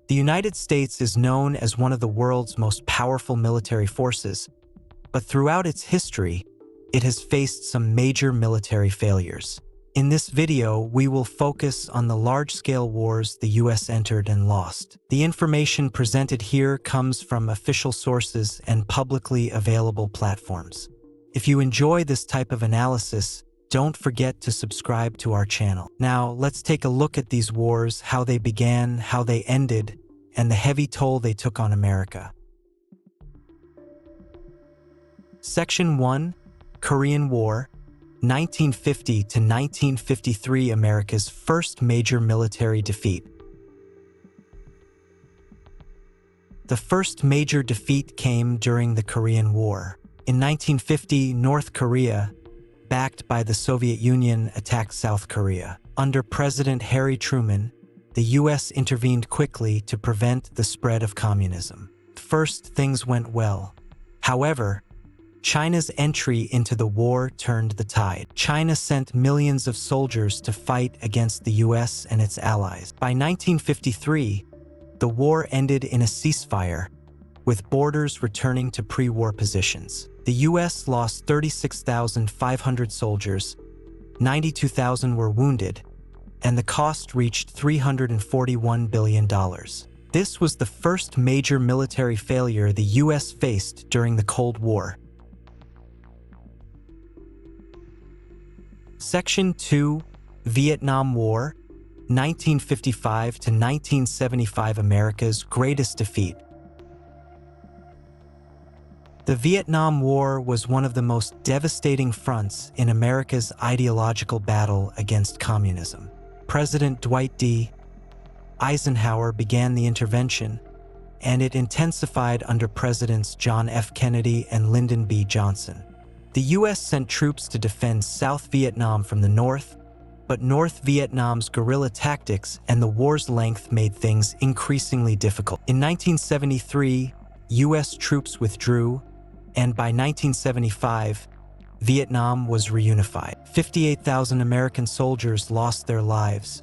The United States is known as one of the world's most powerful military forces, but throughout its history, it has faced some major military failures. In this video, we will focus on the large-scale wars the US entered and lost. The information presented here comes from official sources and publicly available platforms. If you enjoy this type of analysis, don't forget to subscribe to our channel. Now, let's take a look at these wars, how they began, how they ended, and the heavy toll they took on America. Section 1, Korean War, 1950 to 1953, America's first major military defeat. The first major defeat came during the Korean War. In 1950, North Korea, backed by the Soviet Union, attacked South Korea. Under President Harry Truman, the US intervened quickly to prevent the spread of communism. First, things went well. However, China's entry into the war turned the tide. China sent millions of soldiers to fight against the US and its allies. By 1953, the war ended in a ceasefire, with borders returning to pre-war positions. The US lost 36,500 soldiers, 92,000 were wounded, and the cost reached $341 billion. This was the first major military failure the US faced during the Cold War. Section 2, Vietnam War, 1955 to 1975, America's greatest defeat. The Vietnam War was one of the most devastating fronts in America's ideological battle against communism. President Dwight D. Eisenhower began the intervention, and it intensified under Presidents John F. Kennedy and Lyndon B. Johnson. The US sent troops to defend South Vietnam from the north, but North Vietnam's guerrilla tactics and the war's length made things increasingly difficult. In 1973, US troops withdrew, and by 1975, Vietnam was reunified. 58,000 American soldiers lost their lives,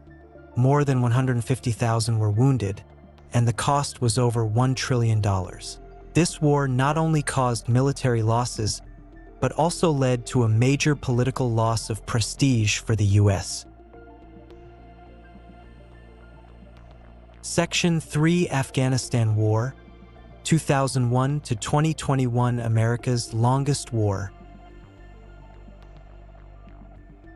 more than 150,000 were wounded, and the cost was over $1 trillion. This war not only caused military losses, but also led to a major political loss of prestige for the US. Section 3, Afghanistan War, 2001 to 2021, America's longest war.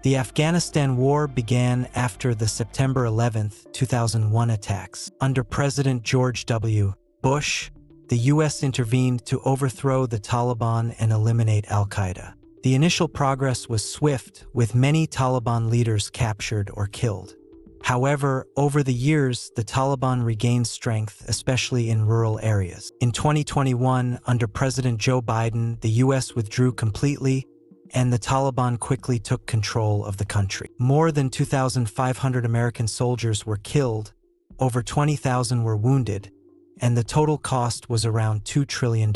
The Afghanistan War began after the September 11, 2001 attacks. Under President George W. Bush, the US intervened to overthrow the Taliban and eliminate al-Qaeda. The initial progress was swift, with many Taliban leaders captured or killed. However, over the years, the Taliban regained strength, especially in rural areas. In 2021, under President Joe Biden, the US withdrew completely, and the Taliban quickly took control of the country. More than 2,500 American soldiers were killed, over 20,000 were wounded, and the total cost was around $2 trillion.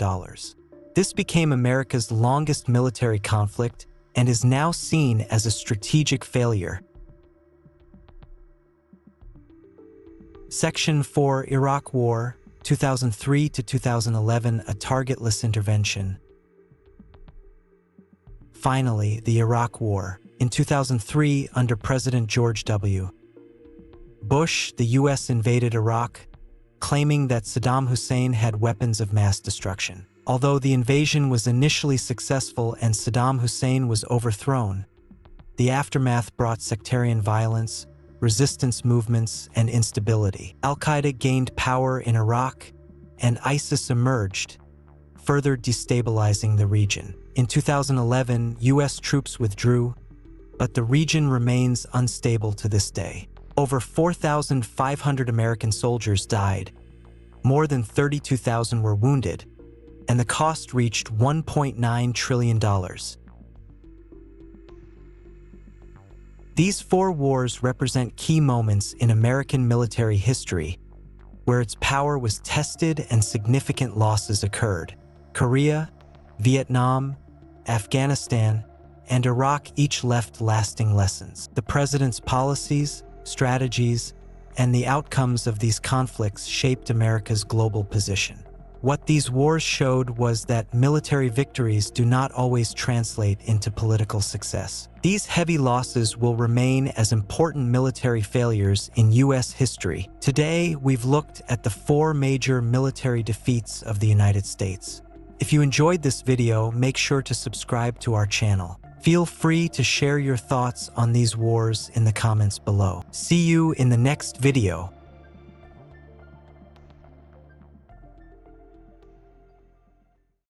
This became America's longest military conflict and is now seen as a strategic failure. Section 4, Iraq War, 2003 to 2011, a targetless intervention. Finally, the Iraq War. In 2003, under President George W. Bush, the US invaded Iraq, claiming that Saddam Hussein had weapons of mass destruction. Although the invasion was initially successful and Saddam Hussein was overthrown, the aftermath brought sectarian violence, resistance movements, and instability. Al-Qaeda gained power in Iraq, and ISIS emerged, further destabilizing the region. In 2011, US troops withdrew, but the region remains unstable to this day. Over 4,500 American soldiers died, more than 32,000 were wounded, and the cost reached $1.9 trillion. These four wars represent key moments in American military history, where its power was tested and significant losses occurred. Korea, Vietnam, Afghanistan, and Iraq each left lasting lessons. The president's policies, strategies, and the outcomes of these conflicts shaped America's global position. What these wars showed was that military victories do not always translate into political success. These heavy losses will remain as important military failures in U.S. history. Today, we've looked at the 4 major military defeats of the United States. If you enjoyed this video, make sure to subscribe to our channel. Feel free to share your thoughts on these wars in the comments below. See you in the next video.